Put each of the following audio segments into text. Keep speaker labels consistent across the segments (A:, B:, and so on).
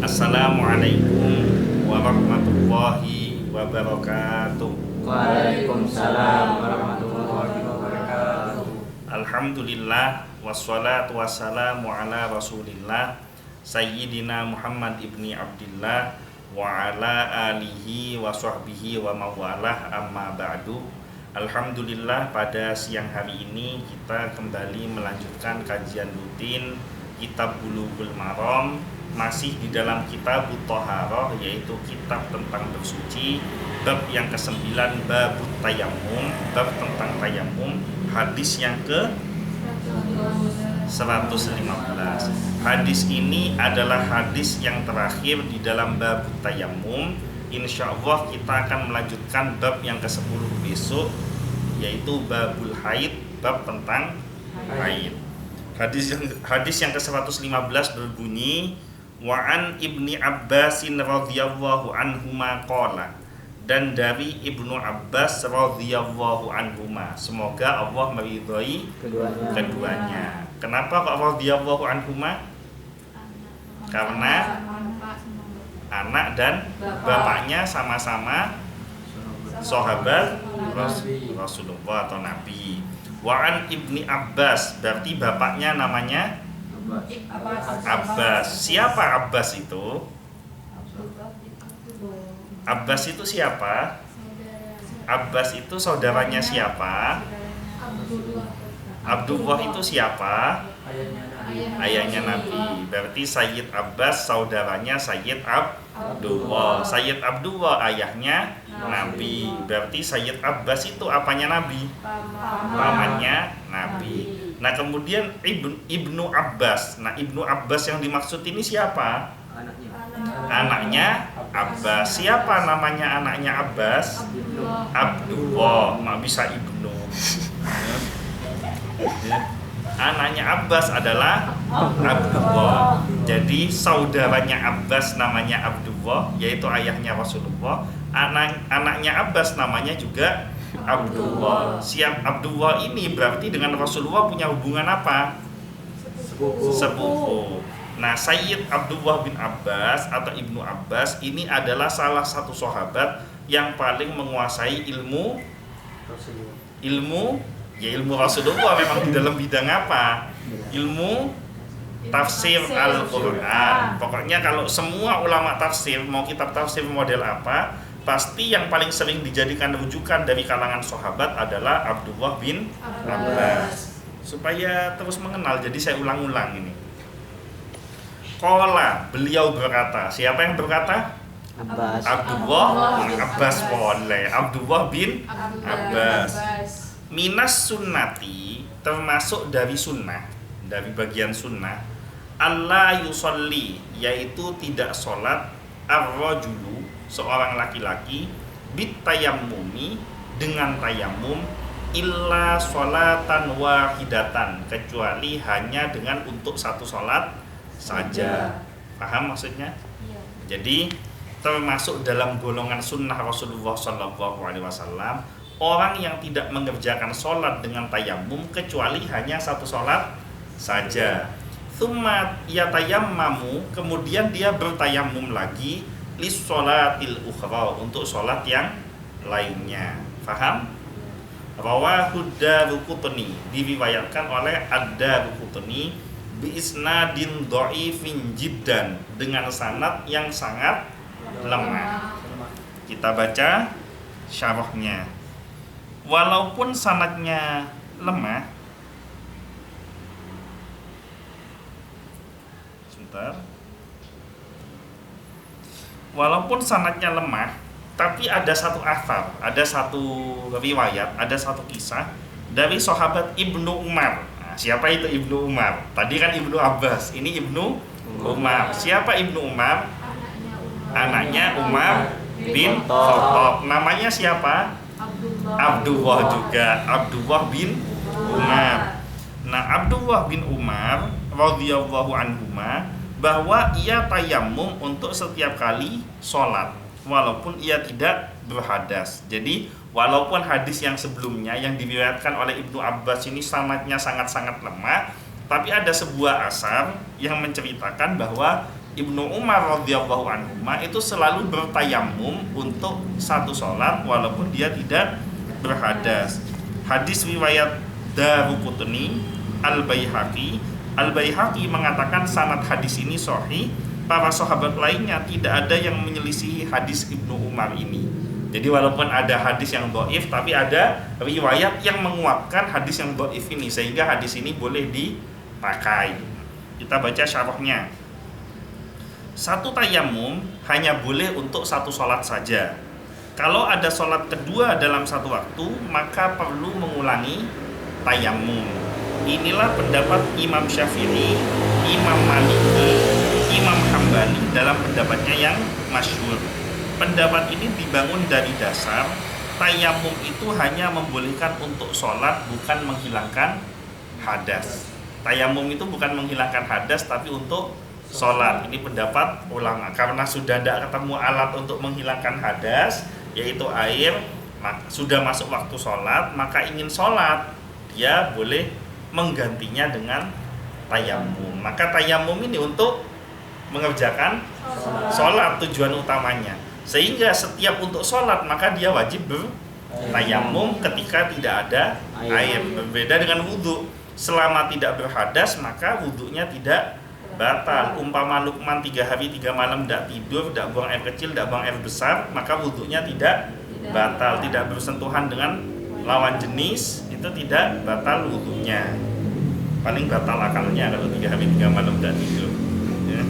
A: Assalamualaikum warahmatullahi wabarakatuh.
B: Waalaikumsalam warahmatullahi wabarakatuh.
A: Alhamdulillah wassalatu wassalamu ala Rasulillah Sayyidina Muhammad ibni Abdillah wa ala alihi wa sahbihi wa mawalah, amma ba'du. Alhamdulillah, pada siang hari ini kita kembali melanjutkan kajian rutin Kitab Bulughul Maram, masih di dalam Kitab Thaharah, yaitu kitab tentang bersuci, bab yang ke-9, bab tayammum, bab tentang tayammum, hadis yang ke 115. Hadis ini adalah hadis yang terakhir di dalam bab tayammum. Insya Allah kita akan melanjutkan bab yang ke-10 besok, yaitu babul haid, bab tentang haid. Hadis yang ke-115 berbunyi, wa an Ibni Abbasin radhiyallahu anhuma qala, dan dari Ibnu Abbas radhiyallahu anhuma, semoga Allah meridhai keduanya. Kenapa kok radhiyallahu anhuma? Karena anak dan bapaknya sama-sama sahabat Rasulullah atau Nabi. Wa an Ibni Abbas, berarti bapaknya namanya Abbas. Siapa Abbas itu? Abbas itu siapa? Abbas itu saudaranya siapa? Abdullah itu siapa? Ayahnya Nabi. Berarti Sayyid Abbas saudaranya Sayyid Abdullah. Sayyid Abdullah ayahnya Nabi. Berarti Sayyid Abbas itu apanya Nabi? Pamannya Nabi. Nah, kemudian Ibnu Abbas. Nah, Ibnu Abbas yang dimaksud ini siapa? Anaknya Abbas. Siapa namanya anaknya Abbas? Abdullah. Mak bisa Ibnu. Anaknya Abbas adalah Abdullah. Jadi saudaranya Abbas namanya Abdullah, yaitu ayahnya Rasulullah. Anaknya Abbas namanya juga Abdullah. Siap Abdullah ini berarti dengan Rasulullah punya hubungan apa? Sepupu. Nah, Sayyid Abdullah bin Abbas atau Ibnu Abbas ini adalah salah satu sahabat yang paling menguasai ilmu Rasulullah. Memang di dalam bidang apa? Ilmu tafsir Al-Quran. Pokoknya kalau semua ulama tafsir, mau kitab tafsir model apa, pasti yang paling sering dijadikan rujukan dari kalangan sahabat adalah Abdullah bin Abbas. Supaya terus mengenal, jadi saya ulang-ulang ini. Qala, beliau berkata. Siapa yang berkata?
B: Abbas.
A: Abdullah bin Abbas. Boleh. Abdullah bin Abbas. Minas sunnati, termasuk dari sunnah, dari bagian sunnah, Allah yusolli, yaitu tidak sholat, ar-rajulu, seorang laki-laki, bit tayammumi, dengan tayammum, illa sholatan wahidatan, kecuali hanya dengan untuk satu sholat saja. Paham maksudnya? Jadi termasuk dalam golongan sunnah Rasulullah SAW, orang yang tidak mengerjakan sholat dengan tayamum kecuali hanya satu sholat saja. Tsumma yatayammamu, kemudian dia bertayamum lagi, lis sholatil ukhra, untuk sholat yang lainnya. Faham? Rawahu Daruqutni, diriwayatkan oleh Ad-Daruqutni bi isnadin dhaifin jiddan, dengan sanad yang sangat lemah. Kita baca syarahnya. Walaupun sanadnya lemah, walaupun sanadnya lemah, tapi ada satu athar, ada satu riwayat, ada satu kisah dari sahabat Ibnu Umar. Nah, siapa itu Ibnu Umar? Tadi kan Ibnu Abbas, ini Ibnu Umar. Siapa Ibnu Umar? Anaknya Umar bin Khattab. Namanya siapa? Abdullah juga, Abdullah bin Umar. Nah, Abdullah bin Umar radhiyallahu anhuma, bahwa ia tayammum untuk setiap kali sholat, walaupun ia tidak berhadas. Jadi walaupun hadis yang sebelumnya yang diriwayatkan oleh Ibnu Abbas ini sanadnya sangat-sangat lemah, tapi ada sebuah asar yang menceritakan bahwa Ibnu Umar radhiyallahu anhu itu selalu bertayamum untuk satu sholat walaupun dia tidak berhadas. Hadis riwayat Daruqutni, Al-Baihaqi mengatakan sanad hadis ini sahih. Para sahabat lainnya tidak ada yang menyelisihi hadis Ibnu Umar ini. Jadi walaupun ada hadis yang dhaif, tapi ada riwayat yang menguatkan hadis yang dhaif ini, sehingga hadis ini boleh dipakai. Kita baca syarahnya. Satu tayamum hanya boleh untuk satu sholat saja. Kalau ada sholat kedua dalam satu waktu, maka perlu mengulangi tayamum. Inilah pendapat Imam Syafi'i, Imam Maliki, Imam Hambali dalam pendapatnya yang masyhur. Pendapat ini dibangun dari dasar tayamum itu hanya membolehkan untuk sholat, bukan menghilangkan hadas. Tayamum itu bukan menghilangkan hadas, tapi untuk sholat. Ini pendapat ulama. Karena sudah tidak ketemu alat untuk menghilangkan hadas, yaitu air, sudah masuk waktu sholat, maka ingin sholat, dia boleh menggantinya dengan tayamum. Maka tayamum ini untuk mengerjakan sholat tujuan utamanya. Sehingga setiap untuk sholat maka dia wajib bertayamum ketika tidak ada air. Berbeda dengan wudhu. Selama tidak berhadas maka wudhunya tidak batal. Umpama Luqman 3 hari 3 malam tidak tidur, tidak buang air kecil, tidak buang air besar, maka wudhunya tidak batal. Tidak bersentuhan dengan lawan jenis, itu tidak batal wudhunya. Paling batal akalnya kalau 3 hari 3 malam tidak tidur. Ya.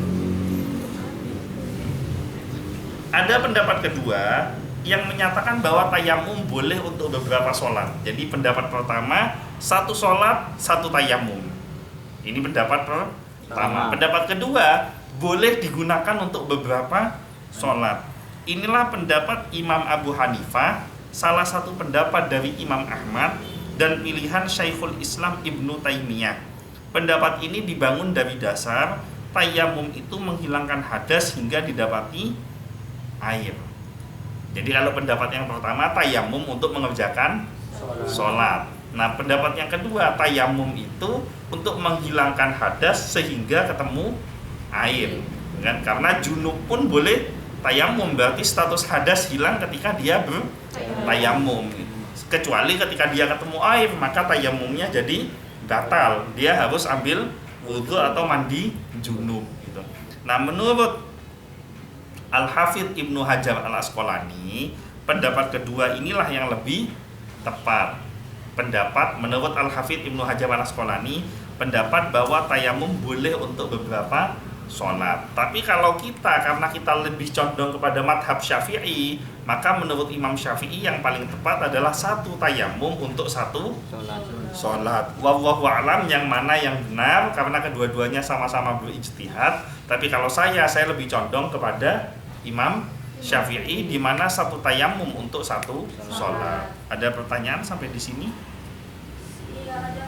A: Ada pendapat kedua yang menyatakan bahwa tayamum boleh untuk beberapa sholat. Jadi pendapat pertama, satu sholat, satu tayamum. Ini pendapat pertama. Pendapat kedua, boleh digunakan untuk beberapa sholat. Inilah pendapat Imam Abu Hanifah, salah satu pendapat dari Imam Ahmad, dan pilihan Syekhul Islam Ibnu Taimiyah. Pendapat ini dibangun dari dasar tayamum itu menghilangkan hadas hingga didapati air. Jadi kalau pendapat yang pertama tayamum untuk mengerjakan sholat. Nah pendapat yang kedua tayamum itu untuk menghilangkan hadas sehingga ketemu air. Kan? Karena junub pun boleh tayamum, berarti status hadas hilang ketika dia bertayamum. Kecuali ketika dia ketemu air maka tayamumnya jadi batal. Dia harus ambil wudhu atau mandi junub. Gitu. Nah menurut Al-Hafidh Ibnu Hajar Al-Asqalani, pendapat kedua inilah yang lebih tepat. Pendapat menurut Al-Hafidh Ibnu Hajar Al-Asqalani, pendapat bahwa tayamum boleh untuk beberapa sholat. Tapi kalau kita, karena kita lebih condong kepada madhab Syafi'i, maka menurut Imam Syafi'i yang paling tepat adalah satu tayamum untuk satu sholat. Wallahu a'lam yang mana yang benar, karena kedua-duanya sama-sama berijtihad. Tapi kalau saya lebih condong kepada Imam Syafi'i, di mana satu tayamum untuk satu sholat. Ada pertanyaan sampai di sini?
C: Iya ada.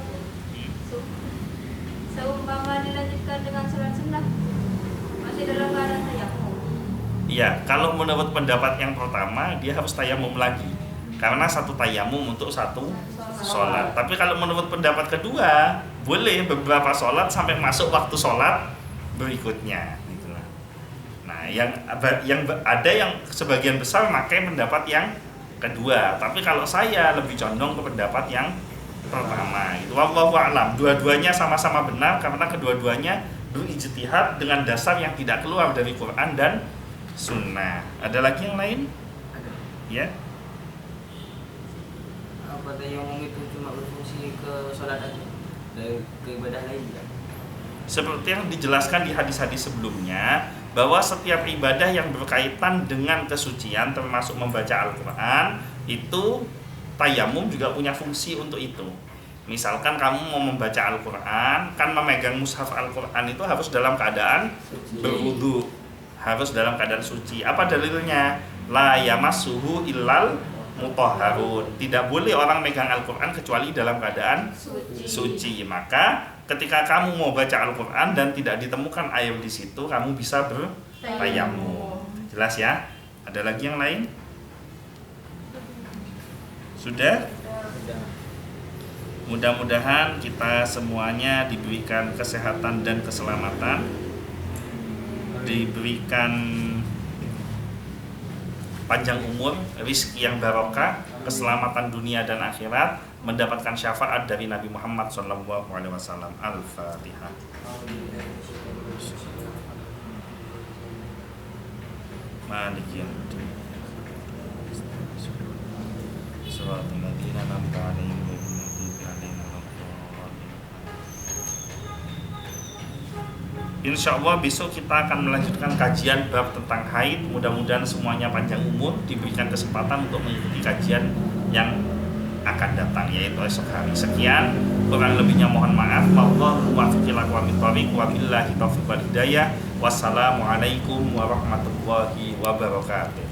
C: Seumpama dilanjutkan dengan sholat sunnah, masih dalam keadaan tayamum.
A: Iya, kalau menurut pendapat yang pertama dia harus tayamum lagi, karena satu tayamum untuk satu sholat. Tapi kalau menurut pendapat kedua, boleh beberapa sholat sampai masuk waktu sholat berikutnya. Nah, yang ada yang sebagian besar pakai pendapat yang kedua. Tapi kalau saya lebih condong ke pendapat yang pertama. Itu wallahu a'lam. Dua-duanya sama-sama benar karena kedua-duanya berijtihad dengan dasar yang tidak keluar dari Quran dan Sunnah. Ada lagi yang lain?
B: Ada.
A: Ya.
B: Apa tayamum itu cuma berfungsi ke sholat aja? Ke ibadah lain tidak?
A: Seperti yang dijelaskan di hadis-hadis sebelumnya, bahwa setiap ibadah yang berkaitan dengan kesucian termasuk membaca Al-Quran, itu tayamum juga punya fungsi untuk itu. Misalkan kamu mau membaca Al-Quran, kan memegang mushaf Al-Quran itu harus dalam keadaan berwudu, harus dalam keadaan suci. Apa dalilnya? La yamassuhu illal mutahharun. Tidak boleh orang megang Al-Quran kecuali dalam keadaan suci. Maka ketika kamu mau baca Al-Quran dan tidak ditemukan air di situ, kamu bisa bertayamum. Jelas ya? Ada lagi yang lain? Sudah? Mudah-mudahan kita semuanya diberikan kesehatan dan keselamatan, diberikan panjang umur, rizki yang barokah, keselamatan dunia dan akhirat, mendapatkan syafaat dari Nabi Muhammad SAW. Al-Fatihah. Maliki yaumiddin. Shiratal ladzina an'amta 'alaihim ghairil maghdubi 'alaihim waladdallin. Insya Allah besok kita akan melanjutkan kajian bab tentang haid. Mudah-mudahan semuanya panjang umur, diberikan kesempatan untuk mengikuti kajian yang akan datang, yaitu esok hari. Sekian, kurang lebihnya mohon maaf. Wallahu muwaffiq ila aqwamit thoriq wa billahi taufiq wal hidayah. Wassalamualaikum warahmatullahi wabarakatuh.